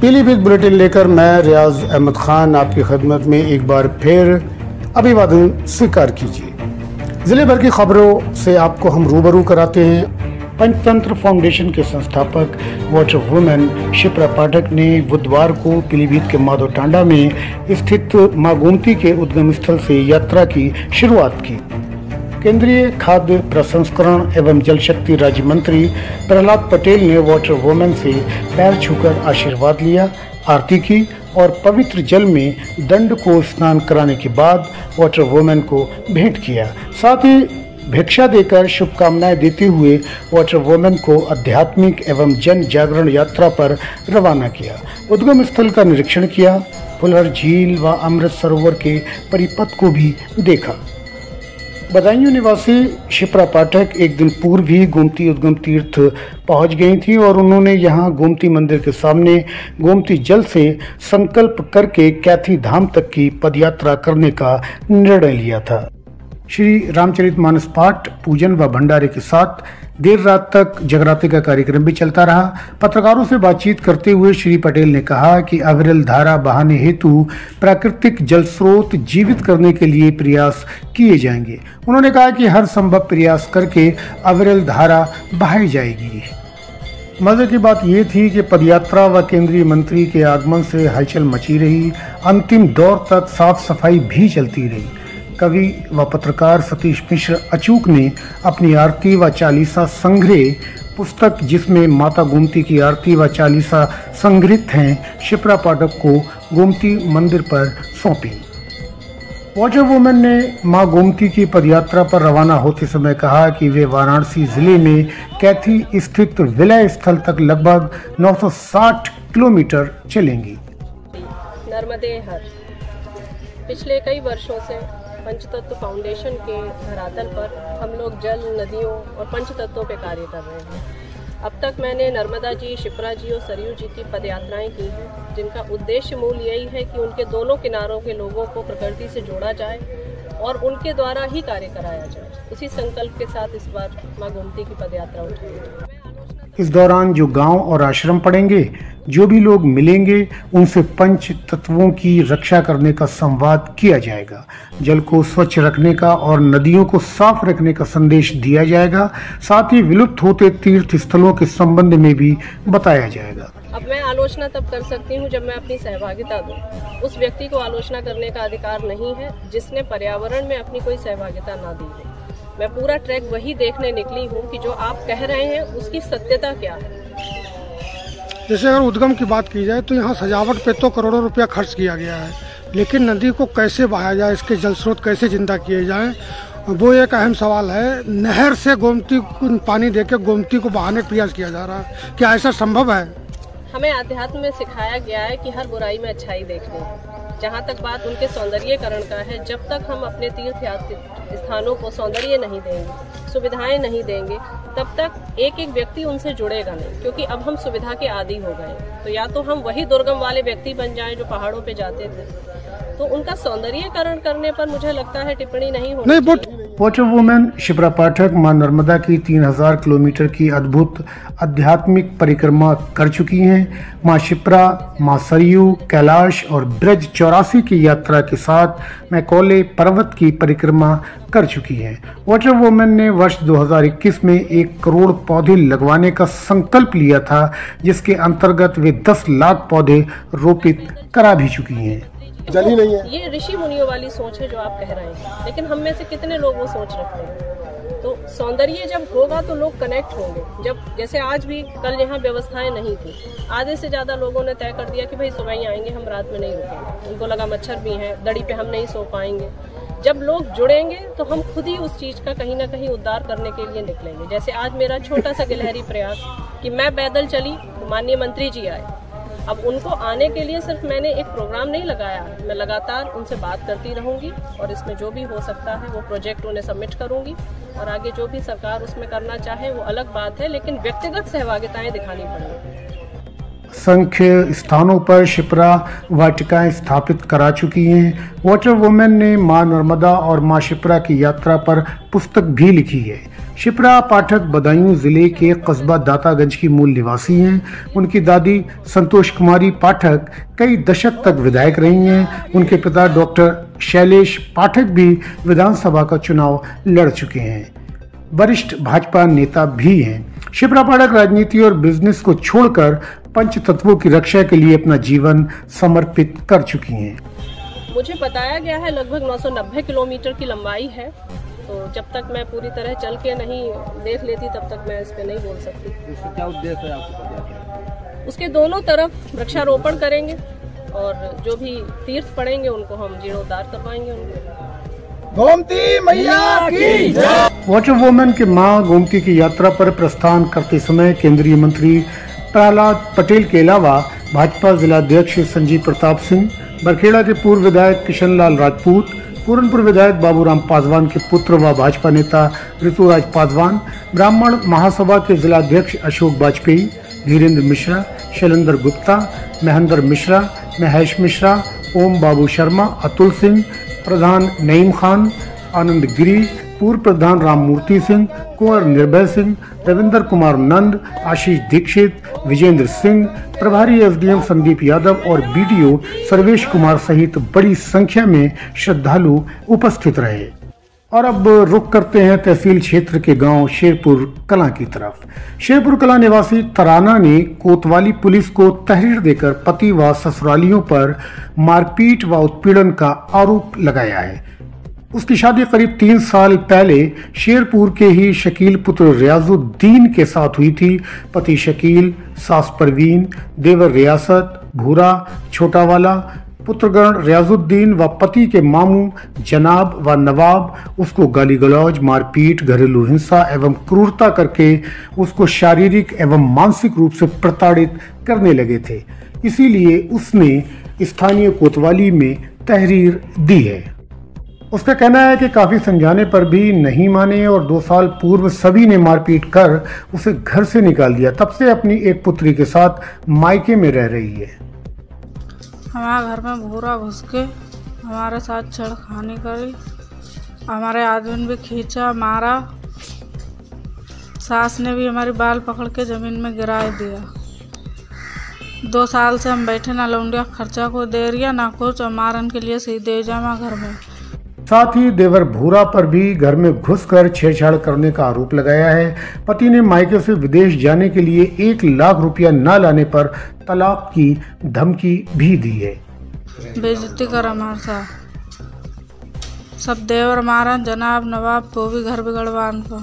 Pilibhit bulletin लेकर मैं रियाज अहमद खान आपकी खिदमत में एक बार फिर अभिवादन स्वीकार कीजिए। जिले भर की खबरों से आपको हम रूबरू कराते हैं। पंचतंत्र फाउंडेशन के संस्थापक वाटर वुमेन शिप्रा पाठक ने बुधवार को पीलीभीत के माधव टांडा में स्थित मां गोमती के उद्गम स्थल से यात्रा की शुरुआत की। केंद्रीय खाद्य प्रसंस्करण एवं जल शक्ति राज्य मंत्री प्रहलाद पटेल ने वाटर वुमेन से पैर छूकर आशीर्वाद लिया, आरती की और पवित्र जल में दंड को स्नान कराने के बाद वाटर वुमेन को भेंट किया। साथ ही भिक्षा देकर शुभकामनाएं देते हुए वाटर वुमेन को आध्यात्मिक एवं जन जागरण यात्रा पर रवाना किया। उद्गम स्थल का निरीक्षण किया, फुलहर झील व अमृत सरोवर के परिपथ को भी देखा। बदायूं निवासी शिप्रा पाठक एक दिन पूर्व ही गोमती उद्गम तीर्थ पहुंच गई थी और उन्होंने यहां गोमती मंदिर के सामने गोमती जल से संकल्प करके कैथी धाम तक की पदयात्रा करने का निर्णय लिया था। श्री रामचरितमानस पाठ, पूजन व भंडारे के साथ देर रात तक जगराते का कार्यक्रम भी चलता रहा। पत्रकारों से बातचीत करते हुए श्री पटेल ने कहा कि अविरल धारा बहाने हेतु प्राकृतिक जल स्रोत जीवित करने के लिए प्रयास किए जाएंगे। उन्होंने कहा कि हर संभव प्रयास करके अविरल धारा बहाई जाएगी। मजे की बात यह थी कि पदयात्रा व केंद्रीय मंत्री के आगमन से हलचल मची रही। अंतिम दौर तक साफ सफाई भी चलती रही। कवि व पत्रकार सतीश मिश्र अचूक ने अपनी आरती व चालीसा संग्रह पुस्तक, जिसमें माता गोमती की आरती व चालीसा संग्रहित हैं, शिप्रा पाठक को गोमती मंदिर पर सौंपी। वाटर वुमेन ने मां गोमती की पदयात्रा पर रवाना होते समय कहा कि वे वाराणसी जिले में कैथी स्थित विलय स्थल तक लगभग 960 किलोमीटर चलेंगी। नर्मदे हर पिछले कई वर्षों से पंचतत्व फाउंडेशन के धरातल पर हम लोग जल, नदियों और पंचतत्वों पे कार्य कर रहे हैं। अब तक मैंने नर्मदा जी, शिप्रा जी और सरयू जी की पदयात्राएं की हैं, जिनका उद्देश्य मूल यही है कि उनके दोनों किनारों के लोगों को प्रकृति से जोड़ा जाए और उनके द्वारा ही कार्य कराया जाए। उसी संकल्प के साथ इस बार मां गोमती की पदयात्रा उठाई। इस दौरान जो गांव और आश्रम पड़ेंगे, जो भी लोग मिलेंगे, उनसे पंच तत्वों की रक्षा करने का संवाद किया जाएगा। जल को स्वच्छ रखने का और नदियों को साफ रखने का संदेश दिया जाएगा। साथ ही विलुप्त होते तीर्थ स्थलों के संबंध में भी बताया जाएगा। अब मैं आलोचना तब कर सकती हूँ जब मैं अपनी सहभागिता दूँ। उस व्यक्ति को आलोचना करने का अधिकार नहीं है जिसने पर्यावरण में अपनी कोई सहभागिता ना दी है। मैं पूरा ट्रैक वही देखने निकली हूँ कि जो आप कह रहे हैं उसकी सत्यता क्या है। जैसे अगर उद्गम की बात की जाए तो यहाँ सजावट पे तो करोड़ों रुपया खर्च किया गया है, लेकिन नदी को कैसे बहाया जाए, इसके जल स्रोत कैसे जिंदा किए जाएं, वो एक अहम सवाल है। नहर से गोमती को पानी देकर गोमती को बहाने का प्रयास किया जा रहा है, क्या ऐसा संभव है? हमें अध्यात्म में सिखाया गया है कि हर बुराई में अच्छाई देखनी है। जहाँ तक बात उनके सौंदर्यीकरण का है, जब तक हम अपने तीर्थ स्थानों को सौंदर्य नहीं देंगे, सुविधाएं नहीं देंगे, तब तक एक एक व्यक्ति उनसे जुड़ेगा नहीं, क्योंकि अब हम सुविधा के आदी हो गए। तो या तो हम वही दुर्गम वाले व्यक्ति बन जाएं जो पहाड़ों पे जाते थे, तो उनका सौंदर्यीकरण करने पर मुझे लगता है टिप्पणी नहीं होनी चाहिए। वाटर वुमेन शिप्रा पाठक मां नर्मदा की 3000 किलोमीटर की अद्भुत आध्यात्मिक परिक्रमा कर चुकी हैं। मां शिप्रा, मां सरयू, कैलाश और ब्रज 84 की यात्रा के साथ मैकौले पर्वत की परिक्रमा कर चुकी हैं। वाटर वुमेन ने वर्ष 2021 में 1 करोड़ पौधे लगवाने का संकल्प लिया था, जिसके अंतर्गत वे 10 लाख पौधे रोपित करा भी चुकी हैं। जल ही नहीं है। ये ऋषि मुनियों वाली सोच है जो आप कह रहे हैं, लेकिन हम में से कितने लोग वो सोच रखते हैं? तो सौंदर्य जब होगा तो लोग कनेक्ट होंगे। जब जैसे आज भी, कल यहाँ व्यवस्थाएं नहीं थी, आधे से ज्यादा लोगों ने तय कर दिया कि भाई सुबह ही आएंगे, हम रात में नहीं रुकेंगे। उनको लगा मच्छर भी हैं, दड़ी पे हम नहीं सो पाएंगे। जब लोग जुड़ेंगे तो हम खुद ही उस चीज का कहीं ना कहीं उद्धार करने के लिए निकलेंगे। जैसे आज मेरा छोटा सा गिलहरी प्रयास कि मैं पैदल चली तो माननीय मंत्री जी आए। अब उनको आने के लिए सिर्फ मैंने एक प्रोग्राम नहीं लगाया, मैं लगातार उनसे बात करती रहूंगी और इसमें जो भी हो सकता है वो प्रोजेक्ट उन्हें सबमिट करूंगी और आगे जो भी सरकार उसमें करना चाहे वो अलग बात है, लेकिन व्यक्तिगत सहभागिताएं दिखानी पड़ेगी। असंख्य स्थानों पर शिप्रा वाटिकाएं स्थापित करा चुकी हैं। वाटर वुमेन ने मां नर्मदा और मां शिप्रा की यात्रा पर पुस्तक भी लिखी है। शिप्रा पाठक बदायूं जिले के कस्बा दातागंज की मूल निवासी हैं। उनकी दादी संतोष कुमारी पाठक कई दशक तक विधायक रही हैं। उनके पिता डॉक्टर शैलेश पाठक भी विधानसभा का चुनाव लड़ चुके हैं, वरिष्ठ भाजपा नेता भी हैं। शिप्रा पाठक राजनीति और बिजनेस को छोड़कर पंच तत्वों की रक्षा के लिए अपना जीवन समर्पित कर चुकी हैं। मुझे बताया गया है लगभग 990 किलोमीटर की लंबाई है, तो जब तक मैं पूरी तरह चल के नहीं देख लेती तब तक मैं इस पे नहीं बोल सकती। इसका क्या उद्देश्य है आपको? उसके दोनों तरफ वृक्षारोपण करेंगे और जो भी तीर्थ पड़ेंगे उनको हम जीर्णोद्धार करवाएंगे उनको। गोमती मैया की जय। वाटर वुमेन के मां गोमती की यात्रा पर प्रस्थान करते समय केंद्रीय मंत्री प्रहलाद पटेल के अलावा भाजपा जिलाध्यक्ष संजीव प्रताप सिंह, बरखेड़ा के पूर्व विधायक किशन लाल राजपूत, पूरनपुर विधायक बाबूराम पासवान के पुत्र व भाजपा नेता ऋतुराज पासवान, ब्राह्मण महासभा के जिलाध्यक्ष अशोक वाजपेयी, धीरेन्द्र मिश्रा, शैलेंद्र गुप्ता, महेंद्र मिश्रा, महेश मिश्रा, ओम बाबू शर्मा, अतुल सिंह, प्रधान नईम खान, आनंद गिरी, पूर्व प्रधान राममूर्ति सिंह, कुंवर निर्भय सिंह, रविंद्र कुमार नंद, आशीष दीक्षित, विजेंद्र सिंह, प्रभारी एसडीएम संदीप यादव और बीडीओ सर्वेश कुमार सहित बड़ी संख्या में श्रद्धालु उपस्थित रहे। और अब रुख करते हैं तहसील क्षेत्र के गांव शेरपुर कलां की तरफ। शेरपुर कलां निवासी तराना ने कोतवाली पुलिस को तहरीर देकर पति व ससुरालियों पर मारपीट व उत्पीड़न का आरोप लगाया है। उसकी शादी करीब 3 साल पहले शेरपुर के ही शकील पुत्र रियाजुद्दीन के साथ हुई थी। पति शकील, सास परवीन, देवर रियासत, भूरा, छोटावाला, पुत्रगण रियाजुद्दीन व पति के मामू जनाब व नवाब उसको गाली गलौज, मारपीट, घरेलू हिंसा एवं क्रूरता करके उसको शारीरिक एवं मानसिक रूप से प्रताड़ित करने लगे थे। इसीलिए उसने स्थानीय कोतवाली में तहरीर दी है। उसका कहना है कि काफी समझाने पर भी नहीं माने और 2 साल पूर्व सभी ने मारपीट कर उसे घर से निकाल दिया। तब से अपनी एक पुत्री के साथ मायके में रह रही है। हमारे घर में भूरा घुस के हमारे साथ छेड़खानी करी, हमारे आदमी भी खींचा, मारा। सास ने भी हमारी बाल पकड़ के जमीन में गिरा दिया। 2 साल से हम बैठे, ना लौंडिया खर्चा को दे रही है ना कुछ, मारन के लिए सीधे जामा घर में। साथ ही देवर भूरा पर भी घर में घुसकर छेड़छाड़ करने का आरोप लगाया है। पति ने मायके से विदेश जाने के लिए 1 लाख रुपया न लाने पर तलाक की धमकी भी दी है। बेइज्जती कर हमारे साथ सब देवर मारा, जनाब नवाब वो भी घर बिगड़वान को।